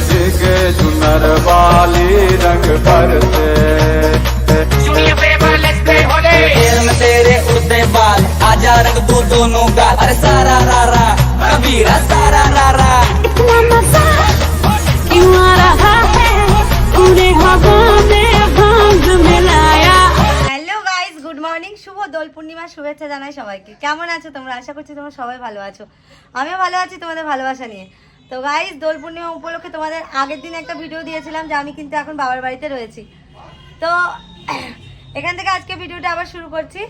भीगे चुनर वाली रंग भरते तेरे उड़ते बाल आजा रंग दो दोनों गाल अरे सारा रारा कबीरा सारा रारा इतना मजा क्यों आ रहा है पूरे हवा में भांग मिलाया। হ্যালো গাইস, গুড মর্নিং, শুভ দোল পূর্ণিমার শুভেচ্ছা জানাই সবাইকে। কেমন আছো তোমরা? আশা করছি তোমরা সবাই ভালো আছো, আমিও ভালো আছি তোমাদের ভালোবাসা নিয়ে। তো গাইস, দোল পূর্ণিমা উপলক্ষে তোমাদের আগের দিন একটা ভিডিও দিয়েছিলাম যে আমি কিন্তু এখন বাবার বাড়িতে রয়েছি। তো এখান থেকে আজকে ভিডিওটা আবার শুরু করছি।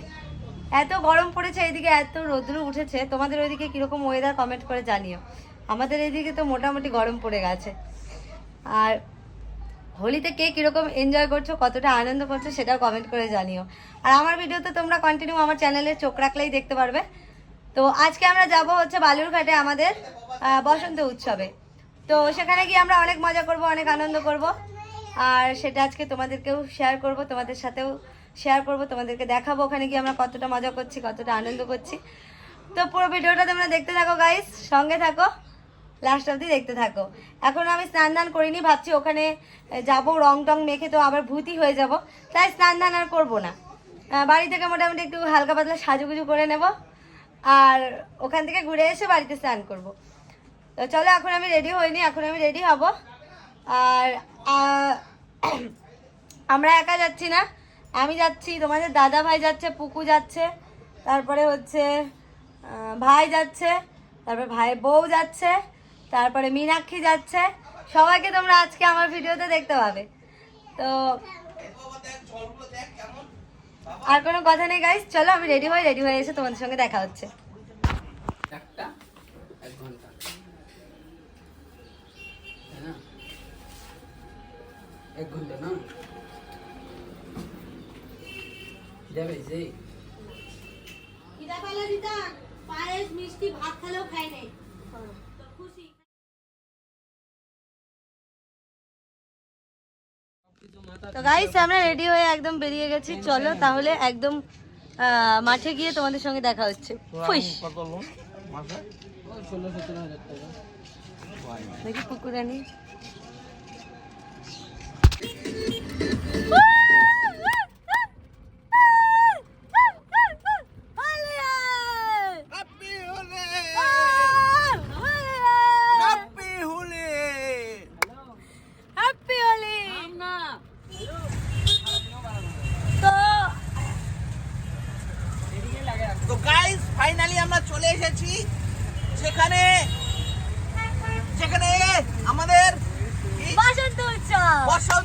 এত গরম পড়েছে, এইদিকে এত রোদ্র উঠেছে। তোমাদের ওইদিকে কীরকম ওয়েদার কমেন্ট করে জানিও। আমাদের এইদিকে তো মোটামুটি গরম পড়ে গেছে। আর হোলিতে কে কীরকম এনজয় করছো, কতটা আনন্দ করছো সেটাও কমেন্ট করে জানিও। আর আমার ভিডিও তো তোমরা কন্টিনিউ আমার চ্যানেলে চোখ রাখলেই দেখতে পারবে। তো আজকে আমরা যাব হচ্ছে বালুরঘাটে আমাদের বসন্ত উৎসবে। তো সেখানে গিয়ে আমরা অনেক মজা করব, অনেক আনন্দ করব। আর সেটা আজকে তোমাদেরকেও শেয়ার করব, তোমাদের সাথেও শেয়ার করব, তোমাদেরকে দেখাবো ওখানে গিয়ে আমরা কতটা মজা করছি, কতটা আনন্দ করছি। তো পুরো ভিডিওটা তোমরা দেখতে থাকো গাইস, সঙ্গে থাকো, লাস্ট অবধি দেখতে থাকো। এখন আমি স্নান দান করিনি, ভাবছি ওখানে যাব রং টং মেখে তো আবার ভূতি হয়ে যাব, তাই স্নান দান আর করবো না। বাড়ি থেকে মোটামুটি একটু হালকা পাতলা সাজুগুজু করে নেব, আর ওখান থেকে ঘুরে এসে বাড়িতে স্নান করব। তো চলো, এখন আমি রেডি হইনি, এখন আমি রেডি হব। আর আমরা একা যাচ্ছি না, আমি যাচ্ছি, তোমাদের দাদা ভাই যাচ্ছে, পুকু যাচ্ছে, তারপরে হচ্ছে ভাই যাচ্ছে, তারপরে ভাইয়ের বউ যাচ্ছে, তারপরে মীনাক্ষী যাচ্ছে। সবাইকে তোমরা আজকে আমার ভিডিওতে দেখতে পাবে। তো আর কোনো কথা নেই গাইস, চলো আমি রেডি হয়ে এসে তোমাদের সঙ্গে দেখা হচ্ছে। এক ঘন্টা না যাবে যে পায়েস মিষ্টি ভাত খেলেও খাই নাই তো খুশি। তো গাইস, আমরা রেডি হয়ে একদম বেরিয়ে গেছি। চলো তাহলে একদম মাঠে গিয়ে তোমাদের সঙ্গে দেখা হচ্ছে। দেখি পুকুরানি তো গাইস, ফাইনালি আমরা চলে এসেছি যেখানে আমাদের বসন্ত উৎসব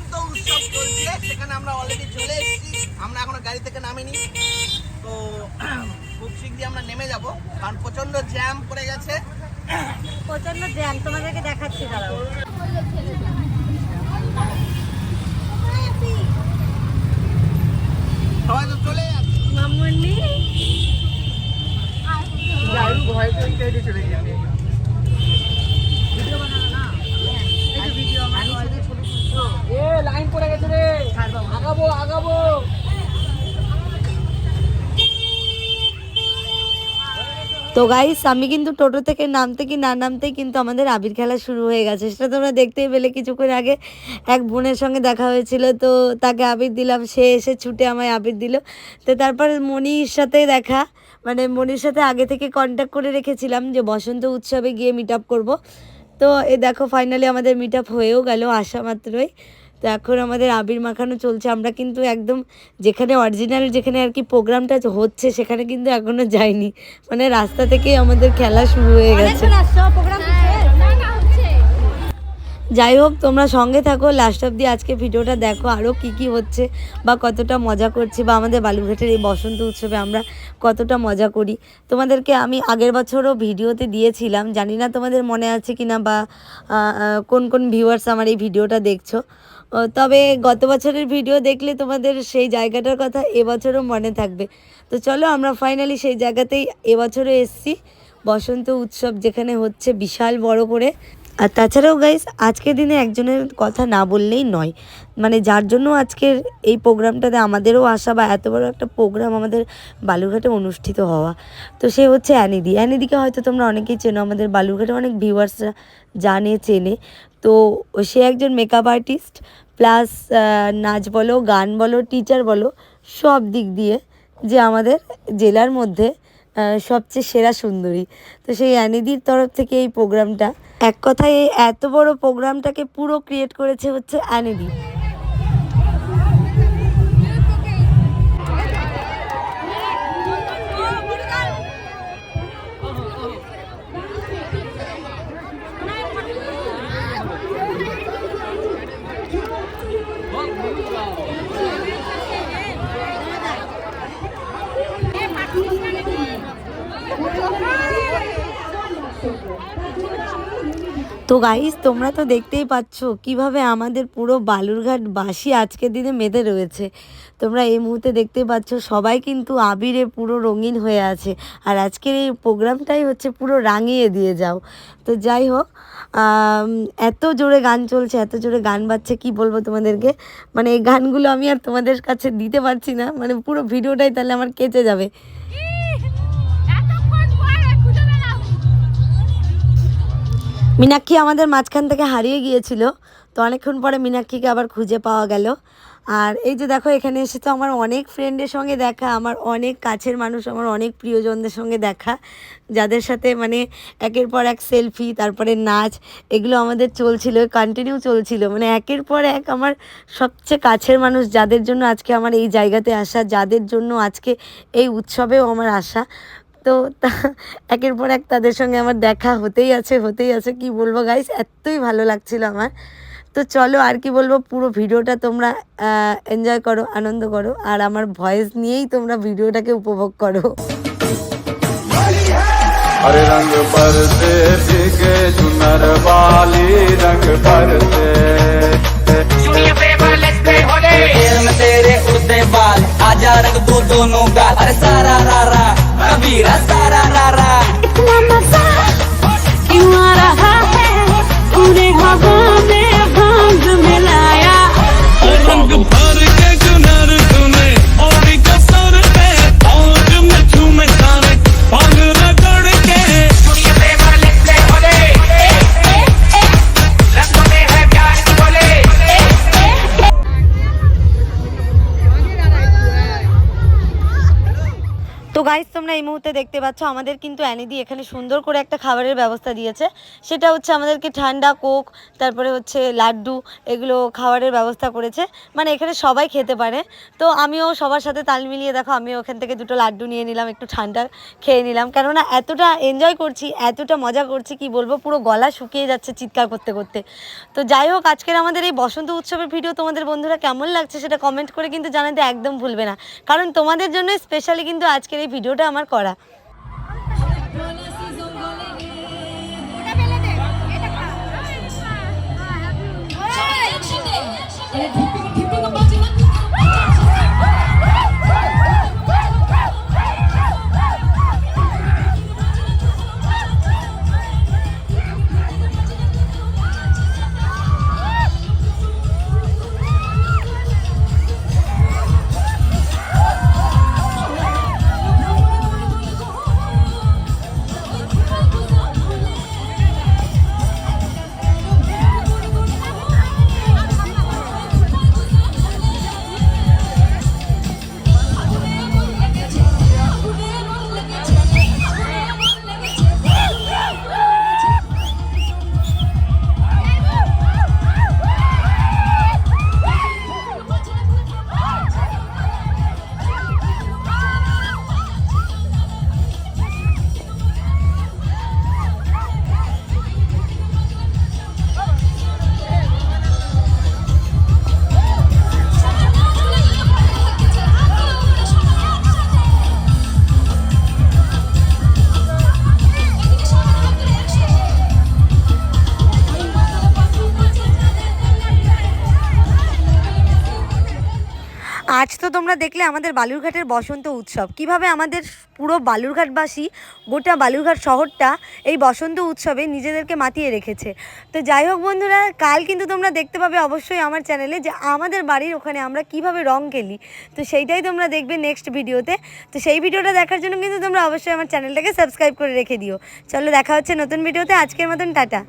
চলছে। সেখানে আমরা অলরেডি চলে এসেছি, আমরা এখনো গাড়ি থেকে নামিনি। তো খুব শীঘ্রই আমরা নেমে যাব, কারণ প্রচন্ড জ্যাম পড়ে গেছে, প্রচন্ড জ্যাম। তোমাদেরকে দেখাচ্ছি, দাঁড়াও। সবাই তো চলে যাচ্ছে। মামুনি ভয় করে চলে যাবে। লাইন পড়ে গেছে রে, আগাবো। তো গাইস, আমি কিন্তু টোটো থেকে নামতে কি না নামতেই কিন্তু আমাদের আবির খেলা শুরু হয়ে গেছে। সেটা তোমরা দেখতেই পেলে। কিছুক্ষণ আগে এক বোনের সঙ্গে দেখা হয়েছিল, তো তাকে আবির দিলাম, সে এসে ছুটে আমায় আবির দিল। তো তারপর মনির সাথে দেখা, মানে মনির সাথে আগে থেকে কন্ট্যাক্ট করে রেখেছিলাম যে বসন্ত উৎসবে গিয়ে মিট আপ করবো। তো এ দেখো, ফাইনালি আমাদের মিট আপ হয়েও গেল আসা মাত্রই। তো এখন আমাদের আবির মাখানো চলছে। আমরা কিন্তু একদম যেখানে অরিজিনাল যেখানে আর কি প্রোগ্রামটা হচ্ছে সেখানে কিন্তু এখনো যাইনি, মানে রাস্তা থেকেই আমাদের খেলা শুরু হয়ে গেছে। যাই হোক, তোমরা সঙ্গে থাকো, লাস্ট অবধি আজকে ভিডিওটা দেখো, আরও কি হচ্ছে বা কতটা মজা করছি, বা আমাদের বালুরঘাটের এই বসন্ত উৎসবে আমরা কতটা মজা করি। তোমাদেরকে আমি আগের বছরও ভিডিওতে দিয়েছিলাম, জানি না তোমাদের মনে আছে কি না, বা কোন ভিউয়ার্স আমার এই ভিডিওটা দেখছো। তবে গত বছরের ভিডিও দেখলে তোমাদের সেই জায়গাটার কথা এবছরও মনে থাকবে। তো চলো, আমরা ফাইনালি সেই জায়গাতেই এবছরও এসেছি, বসন্ত উৎসব যেখানে হচ্ছে বিশাল বড় করে। আর তাছাড়াও গাইস, আজকের দিনে একজনের কথা না বললেই নয়, মানে যার জন্য আজকের এই প্রোগ্রামটাতে আমাদেরও আসা, বা এত বড় একটা প্রোগ্রাম আমাদের বালুরঘাটে অনুষ্ঠিত হওয়া। তো সে হচ্ছে অ্যানিদি। অ্যানিদিকে হয়তো তোমরা অনেকেই চেনো, আমাদের বালুরঘাটে অনেক ভিউয়ার্সরা জানে, চেনে। তো সে একজন মেকআপ আর্টিস্ট প্লাস নাচ বলো, গান বলো, টিচার বলো, সব দিক দিয়ে যে আমাদের জেলার মধ্যে সবচেয়ে সেরা সুন্দরী। তো সেই অ্যানিদির তরফ থেকে এই প্রোগ্রামটা, এক কথায় এই এত বড় প্রোগ্রামটাকে পুরো ক্রিয়েট করেছে হচ্ছে অ্যানিদি। তো গাইস, তোমরা তো দেখতেই পাচ্ছ কিভাবে আমাদের পুরো বালুরঘাটবাসী আজকের দিনে মেতে রয়েছে। তোমরা এই মুহূর্তে দেখতে পাচ্ছ সবাই কিন্তু আবিরে পুরো রঙিন হয়ে আছে, আর আজকের এই প্রোগ্রামটাই হচ্ছে পুরো রাঙিয়ে দিয়ে যাও। তো যাই হোক, এত জোরে গান চলছে, এত জোরে গান বাজছে, কি বলবো তোমাদেরকে। মানে এই গানগুলো আমি আর তোমাদের কাছে দিতে পারছি না, মানে পুরো ভিডিওটাই তাহলে আমার কেচে যাবে। মীনাক্ষী আমাদের মাঝখান থেকে হারিয়ে গিয়েছিল, তো অনেকক্ষণ পরে মীনাক্ষীকে আবার খুঁজে পাওয়া গেল। আর এই যে দেখো, এখানে এসে তো আমার অনেক ফ্রেন্ডের সঙ্গে দেখা, আমার অনেক কাছের মানুষ, আমার অনেক প্রিয়জনদের সঙ্গে দেখা, যাদের সাথে মানে একের পর এক সেলফি, তারপরে নাচ, এগুলো আমাদের চলছিল, কন্টিনিউ চলছিল। মানে একের পর এক আমার সবচেয়ে কাছের মানুষ, যাদের জন্য আজকে আমার এই জায়গাতে আসা, যাদের জন্য আজকে এই উৎসবেও আমার আসা, তো একের পর এক তাদের সঙ্গে আমার দেখা হতেই আছে। কি বলবো গাইস, এতই ভালো লাগছিল আমার। তো চলো, আর কি বলবো, পুরো ভিডিওটা তোমরা এনজয় করো, আনন্দ করো, আর আমার ভয়েস নিয়েই তোমরা ভিডিওটাকে উপভোগ করো। हरे रंग बरसे भीगे चुनर वाली रंग बरसे तेरे उड़ते बाल आजा रंग दो दोनों गाल अरे सारा रारा कबीरा सारा रारा इतना मजा क्यों आ रहा है पूरे हवा में भांग मिलाया रंग भर के चुनर तूने और कसर पे और मैं झूमे सारे भांग रगड़ के তো গাইস, তোমরা এই মুহূর্তে দেখতে পাচ্ছ আমাদের কিন্তু অ্যানিদি এখানে সুন্দর করে একটা খাবারের ব্যবস্থা দিয়েছে। সেটা হচ্ছে আমাদেরকে ঠান্ডা কোক, তারপরে হচ্ছে লাড্ডু, এগুলো খাবারের ব্যবস্থা করেছে, মানে এখানে সবাই খেতে পারে। তো আমিও সবার সাথে তাল মিলিয়ে দেখো, আমিও ওখান থেকে দুটো লাড্ডু নিয়ে নিলাম, একটু ঠান্ডা খেয়ে নিলাম, কেননা এতটা এনজয় করছি, এতটা মজা করছি, কি বলবো, পুরো গলা শুকিয়ে যাচ্ছে চিৎকার করতে করতে। তো যাই হোক, আজকের আমাদের এই বসন্ত উৎসবের ভিডিও তোমাদের বন্ধুরা কেমন লাগছে সেটা কমেন্ট করে কিন্তু জানাতে একদম ভুলবে না, কারণ তোমাদের জন্য স্পেশালি কিন্তু আজকের এই ভিডিওটা আমার করা। আজ তো তোমরা দেখলে আমাদের বালুরঘাটের বসন্ত উৎসব, কিভাবে আমাদের পুরো বালুরঘাটবাসী, গোটা বালুরঘাট শহরটা এই বসন্ত উৎসবে নিজেদেরকে মাতিয়ে রেখেছে। তো যাই হোক বন্ধুরা, কাল কিন্তু তোমরা দেখতে পাবে অবশ্যই আমার চ্যানেলে যে আমাদের বাড়ির ওখানে আমরা কিভাবে রং খেলি, তো সেইটাই তোমরা দেখবে নেক্সট ভিডিওতে। তো সেই ভিডিওটা দেখার জন্য কিন্তু তোমরা অবশ্যই আমার চ্যানেলটাকে সাবস্ক্রাইব করে রেখে দিও। চলো, দেখা হচ্ছে নতুন ভিডিওতে, আজকের মতন টাটা।